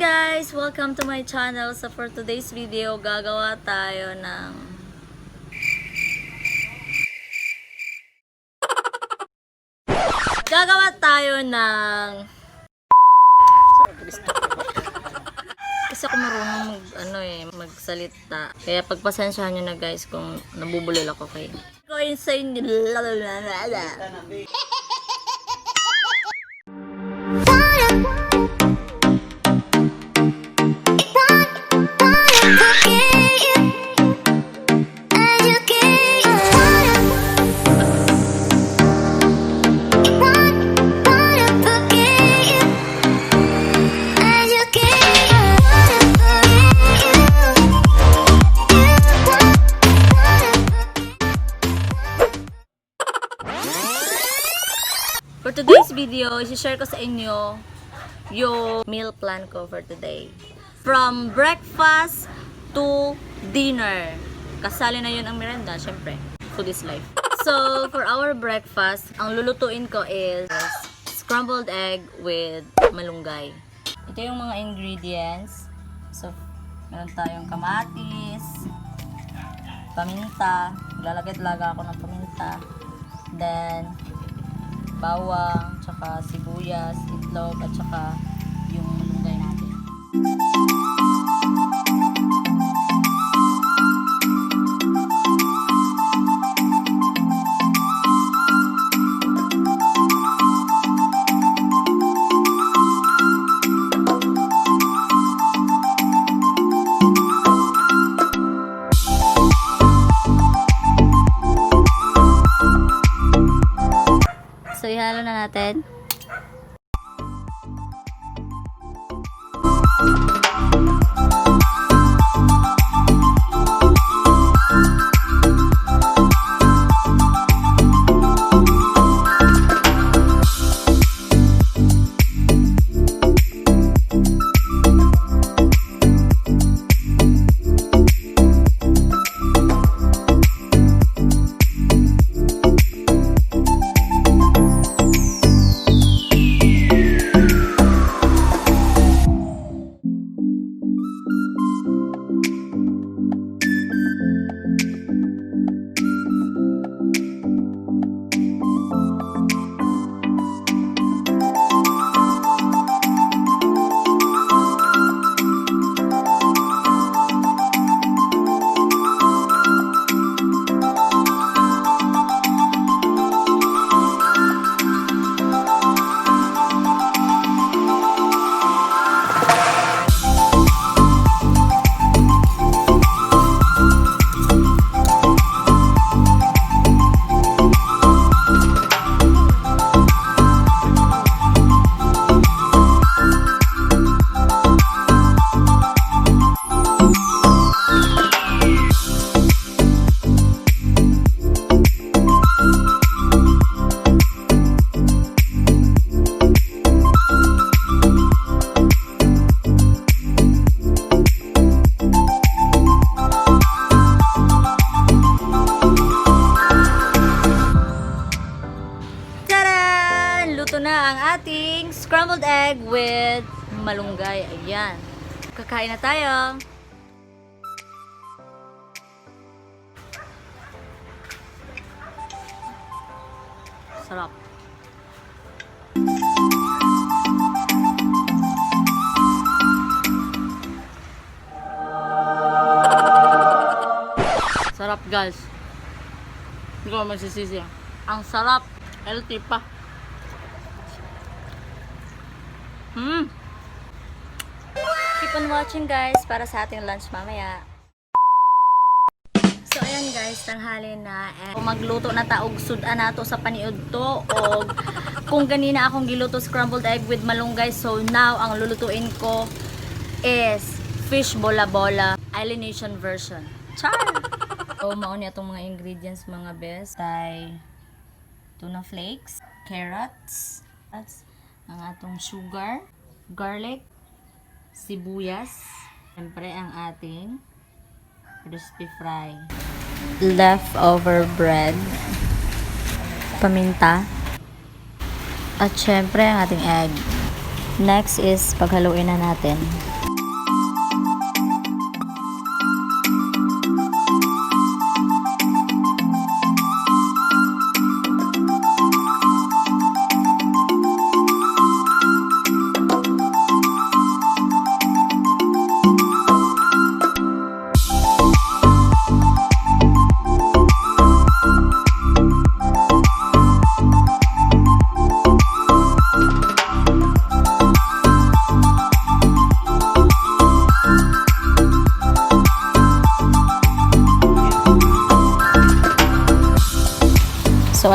guys! Welcome to my channel. So for today's video, gagawa tayo ng kasi ako marunong magsalita. Kaya pagpasensyahan nyo na guys kung nabubulol ako kayo. Ko insane. For today's video, i-share ko sa inyo yung meal plan ko for today. From breakfast to dinner. Kasali na yun ang merienda, syempre. Food is life. So, for our breakfast, ang lulutuin ko is scrambled egg with malunggay. Ito yung mga ingredients. So, meron tayong kamatis, paminta. Lalagay-laga ako ng paminta. Then, bawang, tsaka sibuyas, itlog, at tsaka yung malunggay natin. So, ihalo na natin. Luto na ang ating scrambled egg with malunggay. Ayan. Kakain na tayo. Sarap. Sarap guys. Hindi ko magsisisi. Ang sarap. Healthy pa. Keep on watching guys para sa ating lunch mamaya. So ayan guys, tanghali na. Kung magluto na ta og sudan nato sa paniud to, o kung ganina akong giluto scrambled egg with malunggay, so now ang lulutuin ko is fish bola-bola Island Nation version. Char! So mauni atong mga ingredients mga best. Tay tuna flakes, carrots, ang atong sugar, garlic, sibuyas, siyempre ang ating crispy fry, leftover bread, paminta, at siyempre ang ating egg. Next is paghaluin na natin.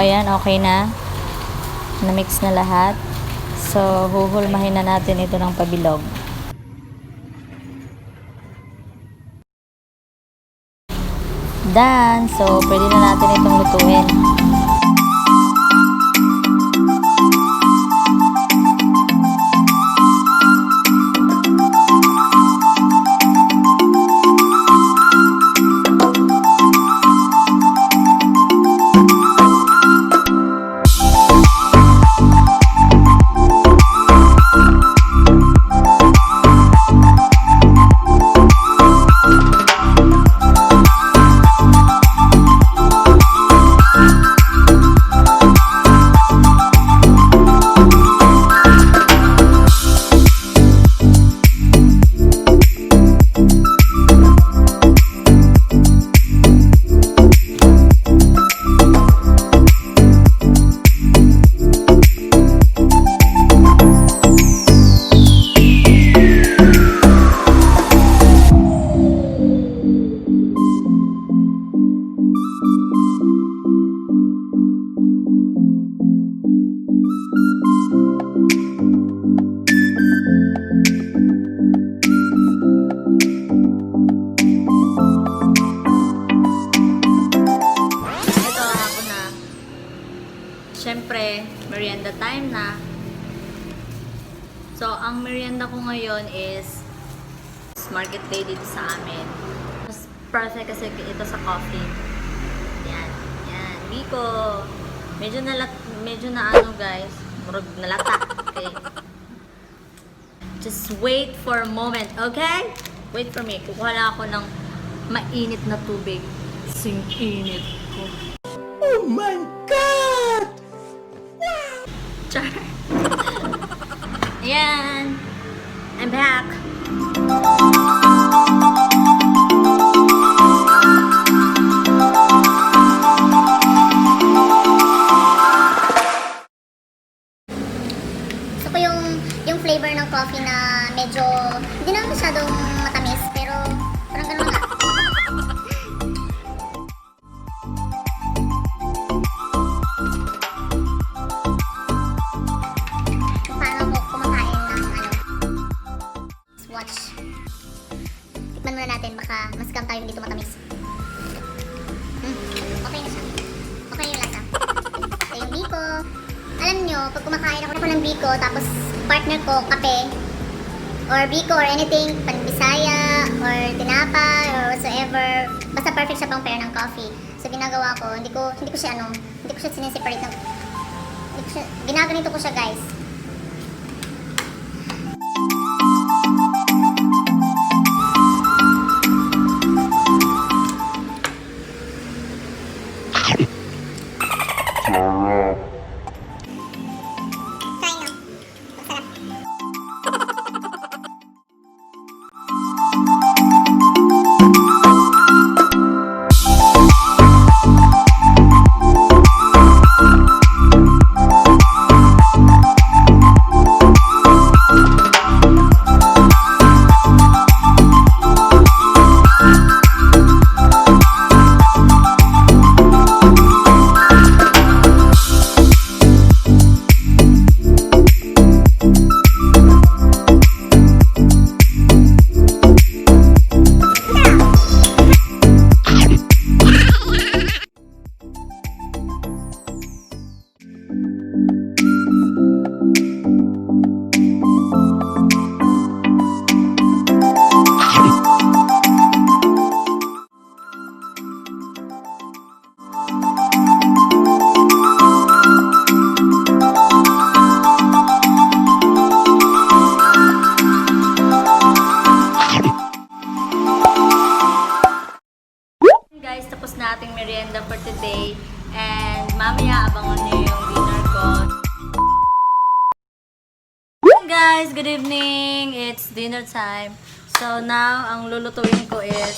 ayan, okay na. Na-mix na lahat. So, huhulmahin na natin ito ng pabilog. Done. So, pwede na natin itong lutuin. Siyempre, merienda time na. So, ang merienda ko ngayon is market day dito sa amin. Mas perfect kasi ito sa coffee. Yan. Yan. Biko. Medyo na ano guys. Murag nalata. Okay. Just wait for a moment. Okay? Wait for me. Kukuha lang ako ng mainit na tubig. Sing init ko. Oh my God! Char. Ayan. I'm back. Gusto ko yung flavor ng coffee na medyo hindi naman masyadong matamis pero parang ganun nga. Tikman muna natin, baka mas scam tayo hindi ito matamis. Okay na siya. Okay yung lasa. So yung biko. Alam nyo, pag kumakain ako ng biko, tapos partner ko kape, or biko or anything, panbisaya, or tinapay, or whatsoever, basta perfect siya pang pair ng coffee. So ginagawa ko, hindi ko siya sineseparate ng, ginaganito ko siya guys. Guys, tapos na ating merienda for today. And mamaya, abangan nyo yung dinner ko. Hey guys, good evening! It's dinner time. So now, ang lulutuin ko is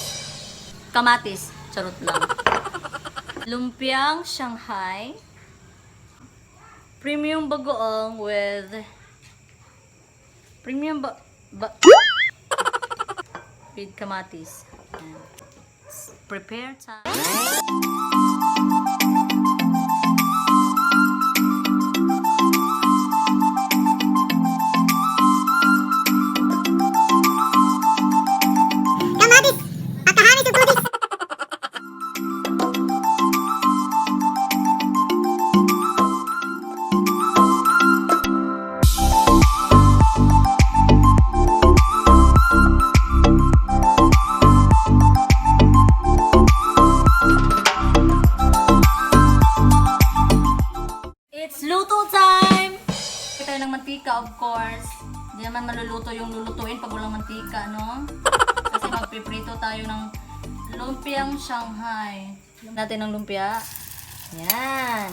kamatis. Charot lang. Lumpiang Shanghai. Premium bagoong with with kamatis. And prepare time. mantika, of course. Hindi naman maluluto yung lulutuin pag walang mantika, no? Kasi magpiprito tayo ng lumpiang Shanghai. Natin ng lumpia. Yan.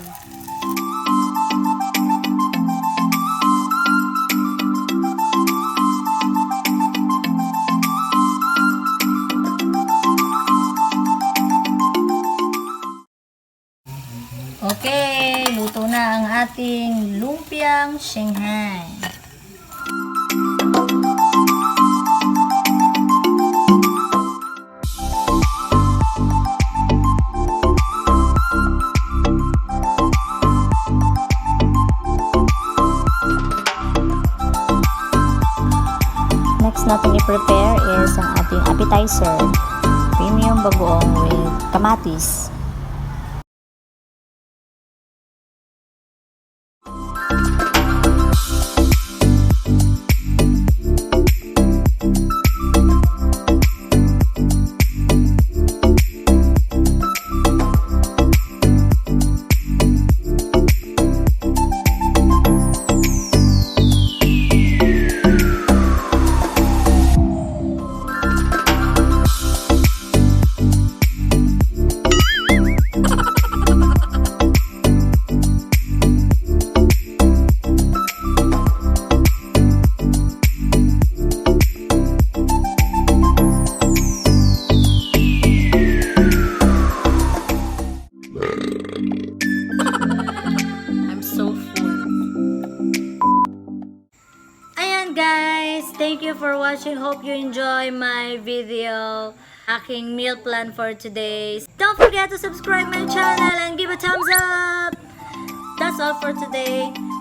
Okay, luto na ang ating lumpiang Shanghai. Next natin i-prepare is ang ating appetizer. Premium bagoong with kamatis. Guys, thank you for watching. Hope you enjoy my video. Aking meal plan for today. Don't forget to subscribe my channel and give a thumbs up. That's all for today.